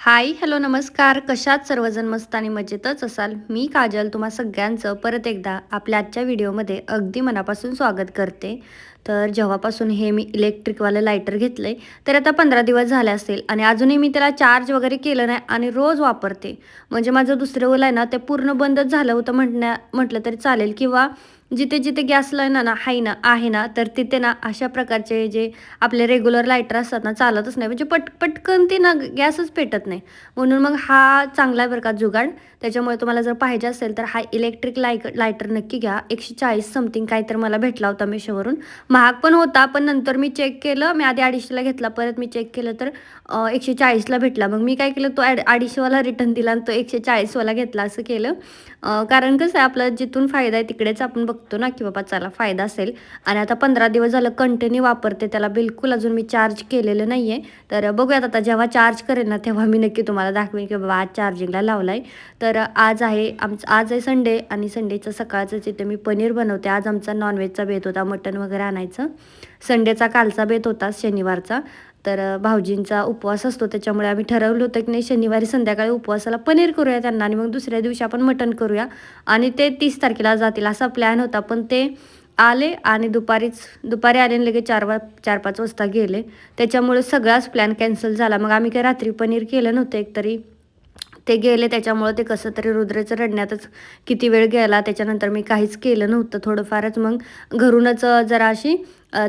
हाय, hello, नमस्कार. कशात सर्वजण मस्त आणि मजेतच असाल. मी काजल तुम्हा सगळ्यांचं परत एकदा आपल्या आजच्या व्हिडिओमध्ये अगदी मनापासून स्वागत करते. तर जेव्हापासून हे मी इलेक्ट्रिकवालं लायटर घेतलं आहे, तर आता 15 दिवस झाले असतील आणि अजूनही मी त्याला चार्ज वगैरे केलं नाही आणि रोज वापरते. म्हणजे माझं दुसरं ओलं आहे ना, ते पूर्ण बंदच झालं होतं म्हटलं तरी चालेल किंवा जिथे-जिथे गॅस लाईन आहे ना, तर तिथे ना अशा प्रकारचे जे आपले रेग्युलर लायटर असतात ना, चालतच नाही. म्हणजे पटकन ते ना गॅसच पेटत नाही. म्हणून मग हा चांगला आहे बरं का जुगाड. त्याच्यामुळे तुम्हाला जर पाहिजे असेल तर हा इलेक्ट्रिक लायटर नक्की घ्या. 140 समथिंग काहीतरी मला भेटला होता Meeshoवरून. महाग पण होता, पण नंतर मी चेक केलं. मी आधी 250ला घेतला, परत मी चेक केलं तर 140ला भेटला. मग मी काय केलं, तो 250वाला रिटर्न दिला आणि तो 140वाला घेतला, असं केलं. कारण कसं आहे, आपला जिथून फायदा आहे तिकडेच आपण बघतो ना, की बाबा चला फायदा असेल. आणि आता 15 दिवस झालं कंटिन्यू वापरते त्याला. बिलकुल अजून मी चार्ज केलेलं नाही आहे. तर बघूयात आता जेव्हा चार्ज करेन ना, तेव्हा मी नक्की तुम्हाला दाखवेन की बाबा आज चार्जिंगला लावला आहे. तर आज आहे संडे आणि संडेचं सकाळचं तिथे मी पनीर बनवते. आज आमचा नॉनव्हेजचा बेत होता, मटण वगैरे आणायचं. संडेचा कालचा बेत होता, शनिवारचा. तर भाऊजींचा उपवास असतो, त्याच्यामुळे आम्ही ठरवलं होतं की नाही, शनिवारी संध्याकाळी उपवासाला पनीर करूया त्यांना आणि मग दुसऱ्या दिवशी आपण मटण करूया आणि ते 30 तारखेला जातील असा प्लॅन होता. पण ते आले आणि दुपारी आले आणि लगेच 4-5 वाजता गेले. त्याच्यामुळे सगळाच प्लॅन कॅन्सल झाला. मग आम्ही काही रात्री पनीर केलं नव्हतं एकतरी. ते गेले त्याच्यामुळं ते कसं तरी रुद्रेचं रडण्यातच किती वेळ गेला. त्याच्यानंतर मी काहीच केलं नव्हतं, थोडंफारच मग घरूनच जरा अशी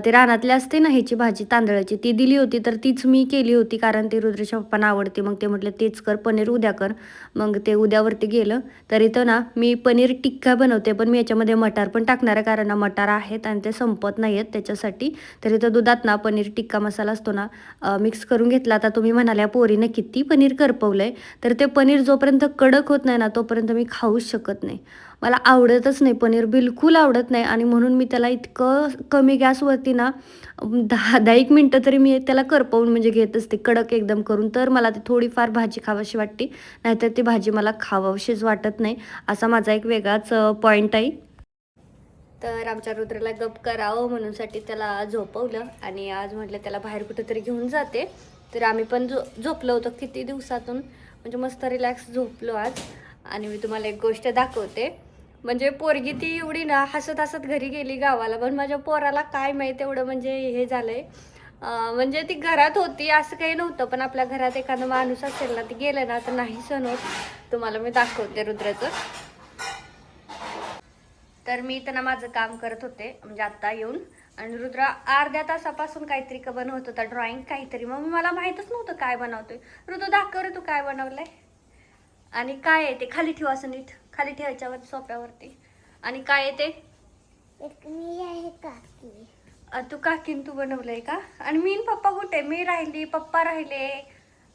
ते रानातली असते ना ह्याची भाजी तांदळाची, ती दिली होती. तर तीच मी केली होती कारण ती रुद्रेच्या पप्पांना आवडते. मग ते म्हटलं तेच कर, पनीर उद्या कर. मग ते उद्यावरती गेलं. तर इथं ना मी पनीर टिक्का बनवते, पण मी याच्यामध्ये मटार पण टाकणार आहे कारण ना मटार आहेत आणि ते संपत नाही आहेत त्याच्यासाठी. तर इथं दुधात ना पनीर टिक्का मसाला असतो ना, मिक्स करून घेतला. आता तुम्ही म्हणाल्या पोरीनं किती पनीर करपवलं आहे, तर ते पनीर जोपर्यंत कडक होत नाही ना, तोपर्यंत मी खाऊच शकत नाही. मला आवडतच नाही पनीर, बिलकुल आवडत नाही. आणि म्हणून मी त्याला इतकं कमी गॅसवरती ना 10-10 मिनटं तरी मी त्याला करपवून म्हणजे घेत असते, कडक एकदम करून. तर मला ती थोडीफार भाजी खावीशी वाटते, नाहीतर ती भाजी मला खावावीशीच वाटत नाही. असा माझा एक वेगळाच पॉईंट आहे. तर आमच्या रुद्रला गप करावं म्हणूनसाठी त्याला झोपवलं आणि आज म्हटलं त्याला बाहेर कुठेतरी घेऊन जाते. तर आम्ही पण झोपलो होतो किती दिवसातून, म्हणजे मस्त रिलॅक्स झोपलो आज. आणि मी तुम्हाला एक गोष्ट दाखवते. म्हणजे पोरगी ती एवढी ना हसत हसत घरी गेली गावाला, पण माझ्या पोराला काय माहीत एवढं म्हणजे हे झालंय. म्हणजे ती घरात होती असं काही नव्हतं, पण आपल्या घरात एखादा माणूस असेल ना, ती गेलं ना तर नाही सण होत. तुम्हाला मी दाखवते रुद्राचं. तर मी त्यांना माझं काम करत होते म्हणजे आत्ता येऊन, आणि रुद्र अर्ध्या तासापासून काहीतरी का बनवत होता, ड्रॉइंग काहीतरी. मग मला माहीतच नव्हतं काय बनवतोय. रुद्र दाखव रे तू काय बनवलंय आणि काय आहे ते. खाली ठेवा, असं नीट खाली ठेवायच्यावर सोप्यावरती. आणि काय आहे ते. एक मी आहे काकी. तू काकीन तू बनवलंय का. आणि मीन पप्पा कुठे. मी राहिली, पप्पा राहिले,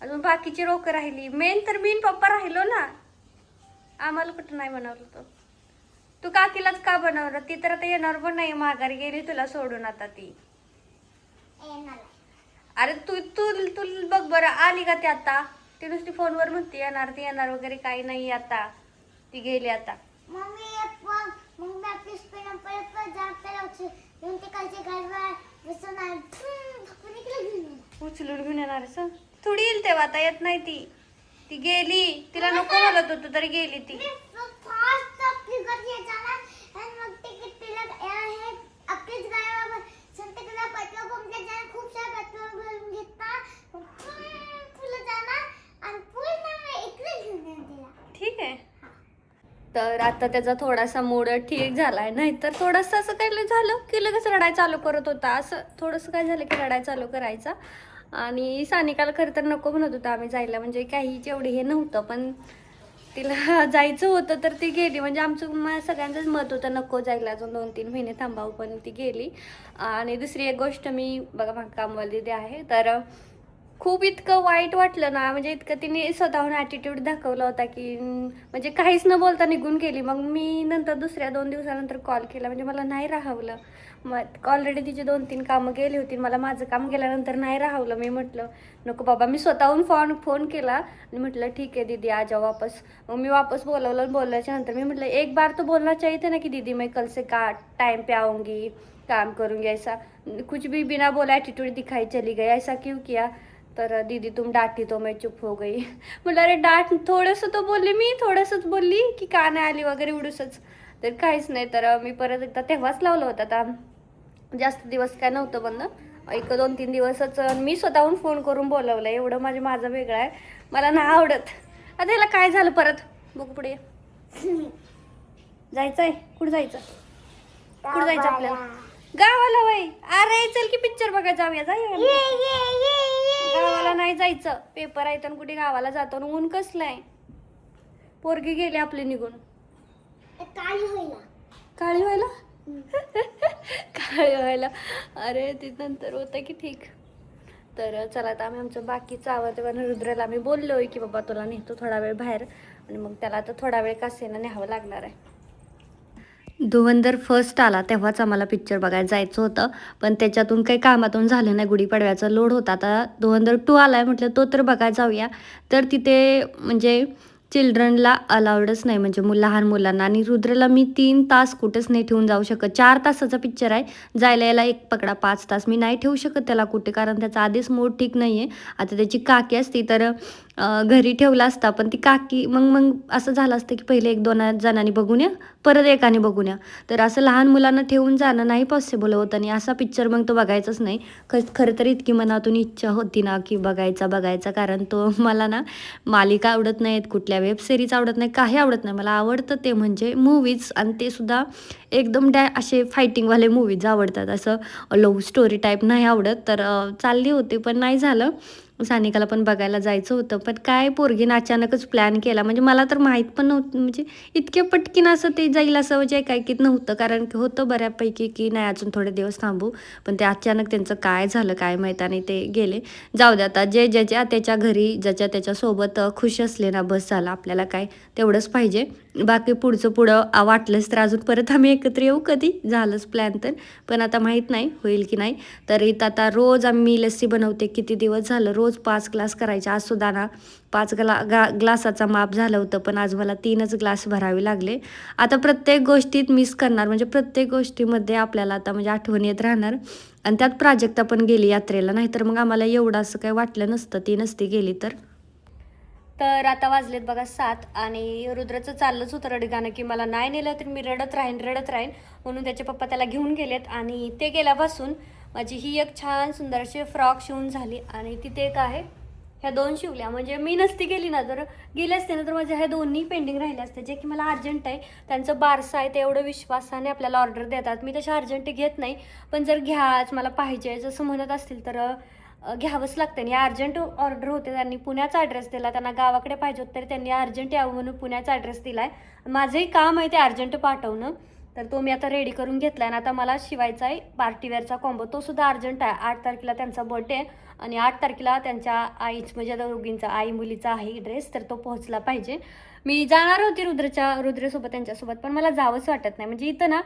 अजून बाकीची लोक राहिली. मेन तर मीन पप्पा राहिलो ना, आम्हाला कुठं नाही बनवलं. तो तू काकीलाच का बनवलं. ती तर आता येणार पण नाही, माघारी गेली तुला सोडून आता ती. अरे तू तू तू बघ बरं, आली का ती आता. ती नुसती फोनवर म्हणते येणार, ती येणार वगैरे काही नाही. आता ती गेली आता. उचलून घेऊन येणार असं थोडी येईल तेव्हा, आता येत नाही ती. ती गेली, तिला नको म्हणत होतो तरी गेली ती. ठीक आहे. तर आता त्याचा थोडासा मूड ठीक झालाय, नाहीतर थोडंसं असं काही झालं की लगेच रडाय चालू करत होता. असं थोडंसं काय झालं की रडाय चालू करायचा. आणि सानिकाला खरं तर नको म्हणत होतं आम्ही जायला, म्हणजे काहीच एवढे हे नव्हतं, पण तिला जायचं होतं तर ती गेली. म्हणजे आमचं सगळ्यांचंच मत होतं नको जायला, अजून 2-3 महिने थांबावं, पण ती गेली. आणि दुसरी एक गोष्ट, मी बघा माझं कामवाली दिदी आहे, तर खूप इतकं वाईट वाटलं ना, म्हणजे इतकं तिने स्वतःहून ॲटिट्यूड दाखवला होता की म्हणजे काहीच न बोलता निघून गेली. मग मी नंतर दुसऱ्या 2 दिवसानंतर कॉल केला, म्हणजे मला नाही राहवलं. मग ऑलरेडी तिची 2-3 कामं गेली होती, मला माझं काम गेल्यानंतर नाही राहवलं. मी म्हटलं नको बाबा, मी स्वतःहून फोन केला आणि म्हटलं ठीक आहे दीदी आ जाओ वापस. मग मी वापस बोलवलं. बोलल्याच्या नंतर मी म्हटलं एक बार तो बोलना चाहिए था ना कि दीदी मैं कल से टाइम पे आऊँगी, काम करूँगी. ऐसा कुछ भी बिना बोला एटीट्यूड दिखाई चली गई, ऐसा क्यों किया. तर दीदी तुम डांटी तो मैं चुप हो गई. म्हटलं अरे डांट थोडंसं तो बोलली मी, थोडंसंच बोलली की का नाही आली वगैरे एवढंच. तर काहीच नाही. तर मी परत एकदा तेव्हाच लावलं होतं. आता जास्त दिवस काय नव्हतं बंद, 1-2-3 दिवसच. मी स्वतःहून फोन करून बोलवलं. एवढं माझं वेगळं आहे, मला नाही आवडत. आता याला काय झालं परत बघू पुढे. जायचंय कुठं जायचं, कुठं जायचं आपल्याला? गावाला वय. अरे चल की पिक्चर बघायला जाऊया. गावाला नाही जायचं, पेपर आहे तर कुठे गावाला जातो. ऊन कसलंय, पोरगी गेली आपली निघून. काळी व्हायला काळी व्हायला. अरे ती नंतर होतं की ठीक. तर चला आता आम्ही आमचं बाकीचं आवडते. पण रुद्राला आम्ही बोललोय की बाबा तुला नेतो थोडा वेळ बाहेर, आणि मग त्याला आता थोडा वेळ कासेना न्यावं लागणार आहे. धुवंदर फर्स्ट आला तेव्हाच आम्हाला पिक्चर बघायला जायचं होतं, पण त्याच्यातून काही कामातून झालं नाही. गुढीपाडव्याचा लोड होता. आता धुवंदर 2 आलाय, म्हटलं तो तर बघायला जाऊया. तर तिथे म्हणजे चिल्ड्रनला अलाउडच नाही, म्हणजे लहान मुलांना. आणि रुद्रला मी 3 तास कुठेच नाही ठेवून जाऊ शकत. 4 तासाचा पिक्चर आहे, जायला यायला एक पकडा 5 तास. मी नाही ठेवू शकत त्याला कुठे, कारण त्याचा आधीच मूड ठीक नाही आहे. आता त्याची काकी असती तर घरी ठेवला असता, पण ती काकी मग असं झालं असतं की पहिले 1-2 जणांनी बघून या, परत एकाने बघून या. तर असं लहान मुलांना ठेवून जाणं नाही पॉसिबल होत, आणि असा पिक्चर मग तो बघायचाच नाही. खरं तर इतकी मनातून इच्छा होती ना की बघायचा, कारण तो मला ना मालिका आवडत नाहीत, कुठल्या वेब सिरीज आवडत नाही, काही आवडत नाही. मला आवडतं ते म्हणजे मूवीज, आणि ते सुद्धा एकदम असे फायटिंगवाले मूवीज आवडतात. असं लव्ह स्टोरी टाईप नाही आवडत. तर चालली होती पण नाही झालं. सानिकाला पण बघायला जायचं होतं, पण काय पोरगीनं अचानकच प्लॅन केला. म्हणजे मला तर माहीत पण नव्हतं, म्हणजे इतक्या पटकीन असं ते जाईल असं म्हणजे एकाएकीत नव्हतं. कारण की होतं बऱ्यापैकी की नाही अजून थोडे दिवस थांबू, पण ते अचानक त्यांचं काय झालं काय माहीत, आणि ते गेले. जाऊ द्या, आता जे ज्याच्या त्याच्या घरी ज्याच्या त्याच्यासोबत खुश असले ना बस झालं. आपल्याला काय तेवढंच पाहिजे. बाकी पुढं वाटलंच तर अजून परत आम्ही एकत्र येऊ कधी झालंच प्लॅन तर, पण आता माहीत नाही होईल की नाही. तर इथं आता रोज आम्ही लस्सी बनवते, किती दिवस झालं रोज 5 ग्लास करायचे. आज सुद्धा ना 5 ग्लासाचा माप झालं होतं, पण आज मला 3च ग्लास भरावे लागले. आता प्रत्येक गोष्टीत मिस करणार, म्हणजे प्रत्येक गोष्टीमध्ये आपल्याला आता म्हणजे आठवण येत राहणार. आणि त्यात प्राजक्ता पण गेली यात्रेला, नाहीतर मग आम्हाला एवढं असं काही वाटलं नसतं ती नसती गेली तर. तर आता वाजलेत बघा 7, आणि रुद्राचं चाललंच होतं रडगाणं की मला नाही नेलं तर मी रडत राहीन. म्हणून त्याचे पप्पा त्याला घेऊन गेलेत, आणि ते गेल्यापासून माझी ही एक छान सुंदर अशी फ्रॉक शिवून झाली. आणि तिथे एक आहे, ह्या 2 शिवल्या. म्हणजे मी नसती गेली ना, तर गेले असते ना, तर माझ्या ह्या 2न्ही पेंडिंग राहिल्या असते, जे की मला अर्जंट आहे. त्यांचं बारसं आहे, ते एवढं विश्वासाने आपल्याला ऑर्डर देतात. मी तशा अर्जंट घेत नाही, पण जर घ्याच मला पाहिजे जसं म्हणत असतील तर घ्यावंच लागतं. आणि अर्जंट ऑर्डर होते, त्यांनी पुण्याचा ॲड्रेस दिला. त्यांना गावाकडे पाहिजे होतं, तरी त्यांनी अर्जंट यावं म्हणून पुण्याचा ॲड्रेस दिला आहे. माझंही काम आहे ते अर्जंट पाठवणं, तर तो मी आता रेडी करून घेतला आहे. आणि आता मला शिवायचा आहे पार्टीवेअरचा कॉम्बो, तो सुद्धा अर्जंट आहे. 8 तारखेला त्यांचा बर्थडे आहे, आणि 8 तारखेला त्यांच्या आईच म्हणजे दोघींचा आई मुलीचा आहे ड्रेस, तर तो पोहोचला पाहिजे. मी जाणार होती रुद्रेसोबत त्यांच्यासोबत, पण मला जावंच वाटत नाही. म्हणजे इथं ना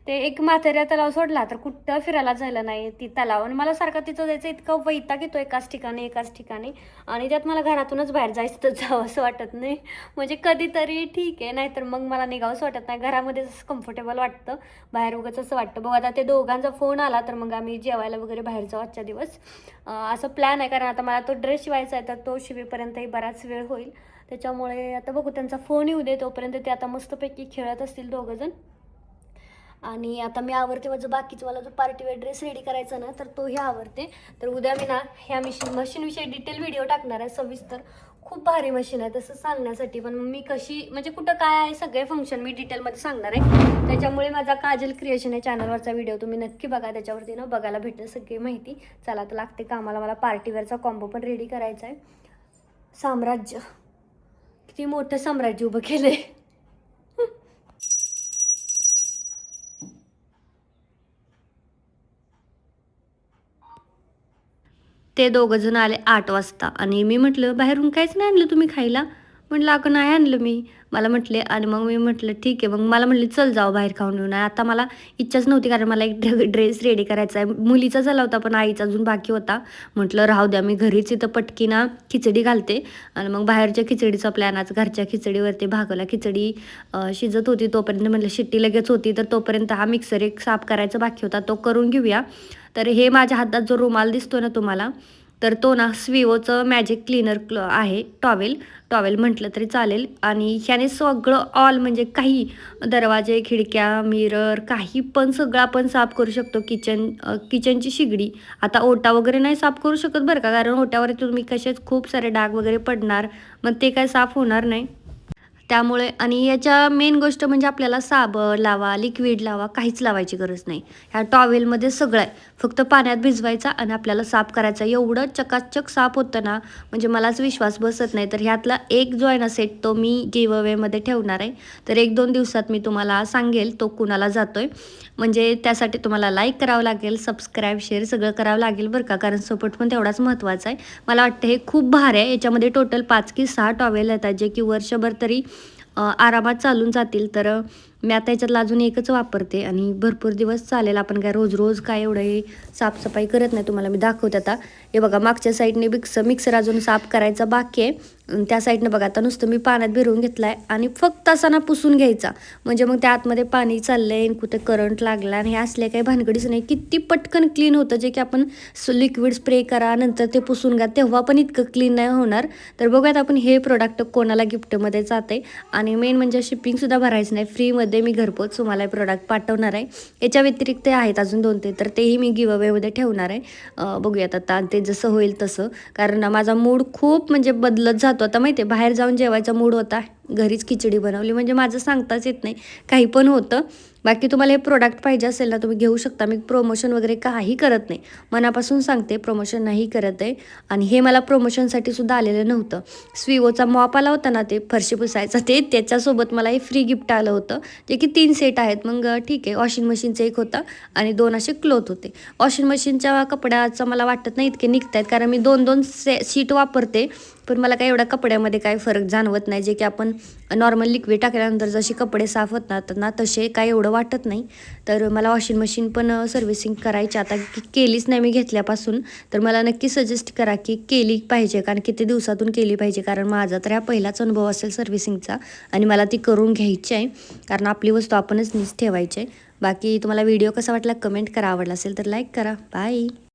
ते एक म्हाताऱ्या तलाव सोडला तर कुठं फिरायला जायला नाही ती तलाव, आणि मला सारखं तिथं जायचं इतकं वैताग येतो एकाच ठिकाणी. आणि त्यात मला घरातूनच बाहेर जायचं तर जावं असं वाटत नाही. म्हणजे कधीतरी ठीक आहे, नाहीतर मग मला निघावंच वाटत नाही. घरामध्येच कम्फर्टेबल वाटतं, बाहेर उगाच असं वाटतं. बघ आता ते दोघांचा फोन आला तर मग आम्ही जेवायला वगैरे बाहेर जाऊ आजच्या दिवस, असं प्लॅन आहे. कारण आता मला तो ड्रेस शिवायचा आहे, तर तो शिवेपर्यंतही बराच वेळ होईल. त्याच्यामुळे आता बघू, त्यांचा फोन येऊ दे तोपर्यंत. ते आता मस्तपैकी खेळत असतील दोघंजण. आणि आता मी आवरते माझं बाकीचं, मला जो पार्टीवेअर ड्रेस रेडी करायचा ना, तर तोही आवरते. तर उद्या मी ना ह्या मशीनविषयी डिटेल व्हिडिओ टाकणार आहे सविस्तर. खूप भारी मशीन आहे तसं सांगण्यासाठी, पण मी कशी म्हणजे कुठं काय आहे सगळे फंक्शन मी डिटेलमध्ये सांगणार आहे. त्याच्यामुळे माझा काजल क्रिएशन आहे चॅनलवरचा व्हिडिओ तुम्ही नक्की बघा, त्याच्यावरती ना बघायला भेटेल सगळी माहिती. चला तर लागते कामाला, मला पार्टीवेअरचा कॉम्बो पण रेडी करायचा आहे. साम्राज्य, किती मोठं साम्राज्य उभं केलं आहे. ते दोघंजण आले 8 वाजता, आणि मी म्हटलं बाहेरून काहीच नाही आणलं तुम्ही खायला. म्हटलं अगं नाही आणलं मी, मला म्हटले. आणि मग मी म्हटलं ठीक आहे, मग मला म्हटले चल जाऊ बाहेर खाऊन येऊन. आता मला इच्छाच नव्हती, कारण मला एक ड्रेस रेडी करायचा आहे. मुलीचा झाला होता पण आईचा अजून बाकी होता. म्हटलं राहू द्या, मी घरीच इथं पटकी ना खिचडी घालते. आणि मग बाहेरच्या खिचडीचा प्लॅन, आज घरच्या खिचडीवरती भागवला. खिचडी शिजत होती तोपर्यंत म्हटलं शिट्टी लगेच होती, तर तोपर्यंत हा मिक्सर एक साफ करायचा बाकी होता, तो करून घेऊया. तर हे माझ्या हातात जो रुमाल दिसतो ना तुम्हाला, तर तो ना स्विओचं मॅजिक क्लीनर आहे टॉवेल म्हटलं तरी चालेल. आणि ह्याने सगळं ऑल म्हणजे काही दरवाजे, खिडक्या, मिरर काही पण सगळं आपण साफ करू शकतो. किचनची शिगडी, आता ओटा वगैरे नाही साफ करू शकत बरं का, कारण ओट्यावर तुम्ही कसेच खूप सारे डाग वगैरे पडणार, मग ते काय साफ होणार नाही. त्यामुळे आणि याच्या मेन गोष्ट म्हणजे आपल्याला साबण लावा, लिक्विड लावा, काहीच लावायची गरज नाही. ह्या टॉवेलमध्ये सगळं आहे. फक्त पाण्यात भिजवायचा आणि आपल्याला साफ करायचा. एवढं चकाचक साफ होतं ना, म्हणजे मलाच विश्वास बसत नाही. तर ह्यातला एक जो आहे ना सेट, तो मी गिव्ह अवेमध्ये ठेवणार आहे. तर 1-2 दिवसात मी तुम्हाला सांगेल तो कुणाला जातोय. म्हणजे त्यासाठी तुम्हाला लाईक करावं लागेल, सबस्क्राईब, शेअर सगळं करावं लागेल बरं का, कारण सपोर्ट पण तेवढाच महत्त्वाचा आहे. मला वाटतं हे खूप भारी आहे. याच्यामध्ये टोटल 5 की 6 टॉवेल येतात, जे की वर्षभर तरी आरामात चालून जातील. तर मी आता याच्यातला अजून एकच वापरते आणि भरपूर दिवस चालेल. आपण काय रोज काय एवढं हे साफसफाई करत नाही. तुम्हाला मी दाखवते आता. हे बघा, मागच्या साईडने मिक्सर अजून साफ करायचा बाकी आहे. त्या साईडनं बघा, आता नुसतं मी पाण्यात भिरवून घेतला आहे आणि फक्त असा ना पुसून घ्यायचा. म्हणजे मग त्या आतमध्ये पाणी चाललं आहे, कुठे करंट लागला आणि हे असले काही भानगडीच नाही. किती पटकन क्लीन होतं, जे की आपण लिक्विड स्प्रे करा नंतर ते पुसून घ्या, तेव्हा पण इतकं क्लीन नाही होणार. तर बघूयात आपण हे प्रोडक्ट कोणाला गिफ्टमध्ये जाते. आणि मेन म्हणजे शिपिंगसुद्धा भरायचं नाही, फ्रीमध्ये मी घरपोच तुम्हाला हे प्रोडक्ट पाठवणार आहे. याच्या व्यतिरिक्त आहेत अजून 2-3, तर तेही मी गिव्ह अवेमध्ये ठेवणार आहे. बघूयात आता ते जसं होईल तसं, कारण माझा मूड खूप म्हणजे बदलत जातो. आता माहिती आहे, बाहेर जाऊन जेवायचा मूड होता, घरीच खिचडी बनवली, म्हणजे माझं सांगताच येत नाही, काही पण होतं. बाकी तुम्हाला हे प्रोडक्ट पाहिजे असेल ना, तुम्ही घेऊ शकता. मी प्रमोशन वगैरे काही करत नाही, मनापासून सांगते, प्रमोशन नाही करत आहे. आणि हे मला प्रमोशनसाठी सुद्धा आलेलं नव्हतं. स्विओचा मॉप आला होता ना, ते फरशी पुसायचा, त्याच्यासोबत मला हे फ्री गिफ्ट आलं होतं, जे की 3 सेट आहेत. मग ठीक आहे, वॉशिंग मशीनचं एक होता आणि 2 असे क्लोथ होते. वॉशिंग मशीनच्या कपड्याचं मला वाटत नाही इतके निघत आहेत, कारण मी 2-2 शीट वापरते. पण मला काही एवढ्या कपड्यामध्ये काही फरक जाणवत नाही. जे की आपण नॉर्मल लिक्विड टाकल्यानंतर जसे कपडे साफ होतात ना, तसे काही एवढं वाटत नाही. तर मला वॉशिंग मशीन पण सर्व्हिसिंग करायची आता, केलीच नाही मी घेतल्यापासून. तर मला नक्की सजेस्ट करा की केली पाहिजे, कारण किती दिवसातून केली पाहिजे, कारण माझा तर हा पहिलाच अनुभव असेल सर्व्हिसिंगचा आणि मला ती करून घ्यायची आहे, कारण आपली वस्तू आपणच नीट ठेवायची आहे. बाकी तुम्हाला व्हिडिओ कसा वाटला कमेंट करा, आवडला असेल तर लाईक करा. बाय.